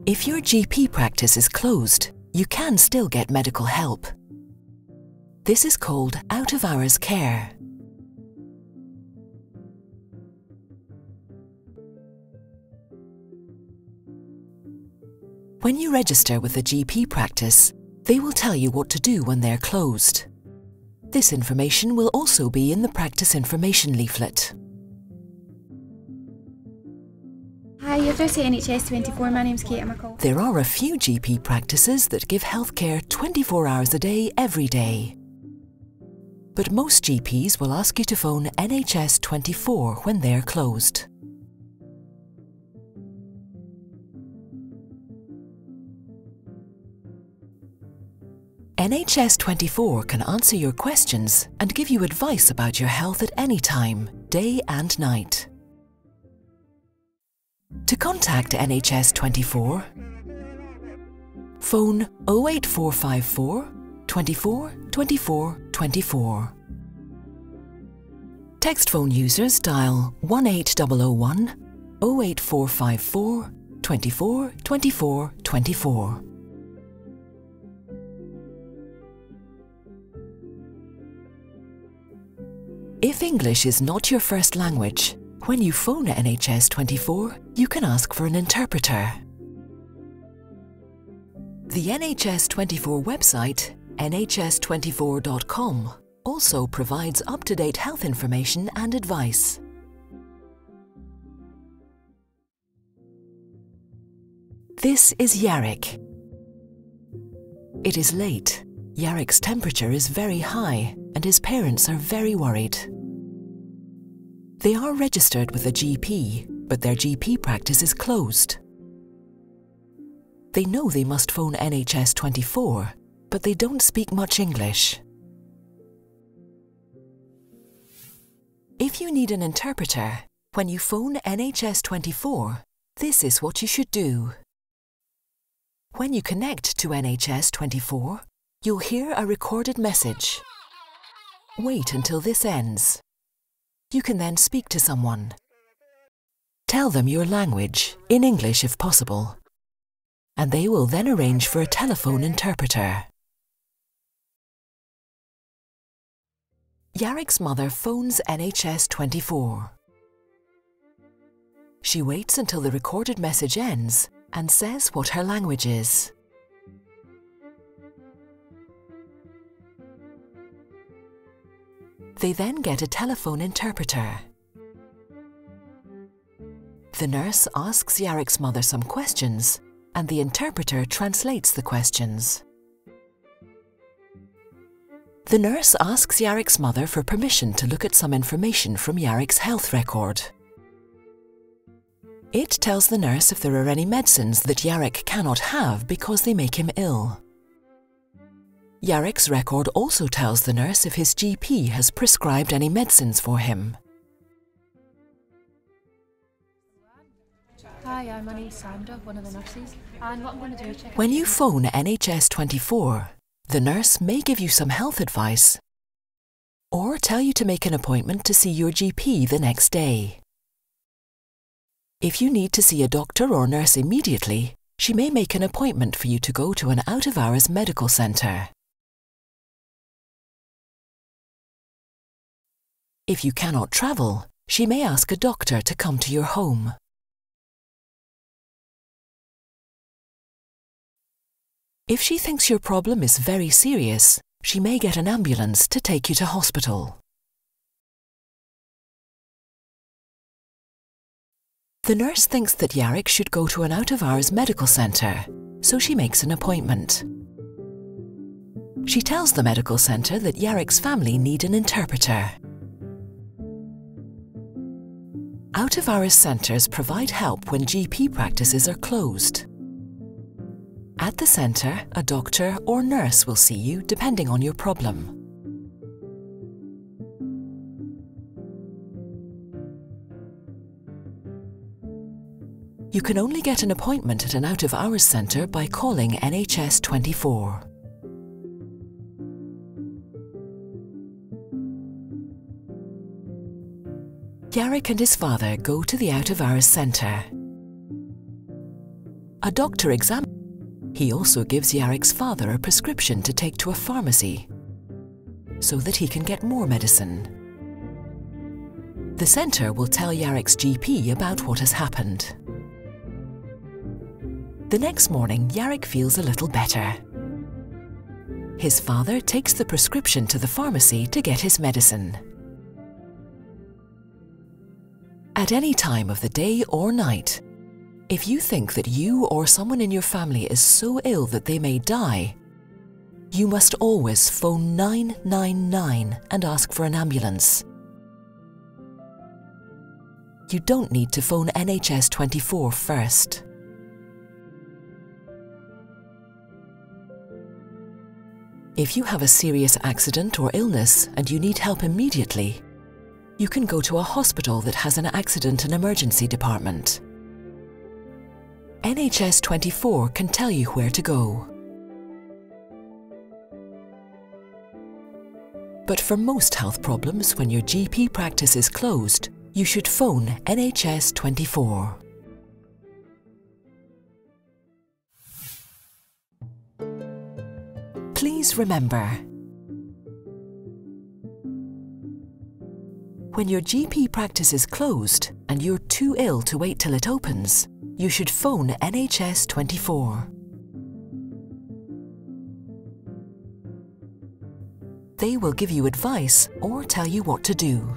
If your GP practice is closed, you can still get medical help. This is called out-of-hours care. When you register with a GP practice, they will tell you what to do when they're closed. This information will also be in the practice information leaflet. Hi, you're through to NHS 24. My name's Kate. I'm a call. There are a few GP practices that give healthcare 24 hours a day, every day. But most GPs will ask you to phone NHS 24 when they're closed. NHS 24 can answer your questions and give you advice about your health at any time, day and night. To contact NHS 24, phone 08454 24 24 24. Text phone users dial 18001 08454 24 24 24. If English is not your first language, when you phone NHS 24, you can ask for an interpreter. The NHS 24 website, nhs24.com, also provides up-to-date health information and advice. This is Yarrick. It is late. Yarrick's temperature is very high and his parents are very worried. They are registered with a GP, but their GP practice is closed. They know they must phone NHS 24, but they don't speak much English. If you need an interpreter, when you phone NHS 24, this is what you should do. When you connect to NHS 24, you'll hear a recorded message. Wait until this ends. You can then speak to someone. Tell them your language, in English if possible, and they will then arrange for a telephone interpreter. Yarrick's mother phones NHS 24. She waits until the recorded message ends and says what her language is. They then get a telephone interpreter. The nurse asks Yarrick's mother some questions, and the interpreter translates the questions. The nurse asks Yarrick's mother for permission to look at some information from Yarrick's health record. It tells the nurse if there are any medicines that Yarrick cannot have because they make him ill. Yarrick's record also tells the nurse if his GP has prescribed any medicines for him. Hi, my name's Sandra, one of the nurses, and what I'm going to do is check... When you phone NHS 24, the nurse may give you some health advice or tell you to make an appointment to see your GP the next day. If you need to see a doctor or nurse immediately, she may make an appointment for you to go to an out-of-hours medical centre. If you cannot travel, she may ask a doctor to come to your home. If she thinks your problem is very serious, she may get an ambulance to take you to hospital. The nurse thinks that Yarrick should go to an out-of-hours medical centre, so she makes an appointment. She tells the medical centre that Yarrick's family need an interpreter. Out-of-hours centres provide help when GP practices are closed. At the centre, a doctor or nurse will see you depending on your problem. You can only get an appointment at an out-of-hours centre by calling NHS 24. Yarrick and his father go to the out-of-hours centre. A doctor examines. He also gives Yarek's father a prescription to take to a pharmacy so that he can get more medicine. The centre will tell Yarek's GP about what has happened. The next morning, Yarek feels a little better. His father takes the prescription to the pharmacy to get his medicine. At any time of the day or night, if you think that you or someone in your family is so ill that they may die, you must always phone 999 and ask for an ambulance. You don't need to phone NHS 24 first. If you have a serious accident or illness and you need help immediately, you can go to a hospital that has an accident and emergency department. NHS 24 can tell you where to go. But for most health problems, when your GP practice is closed, you should phone NHS 24. Please remember, when your GP practice is closed and you're too ill to wait till it opens, you should phone NHS 24. They will give you advice or tell you what to do.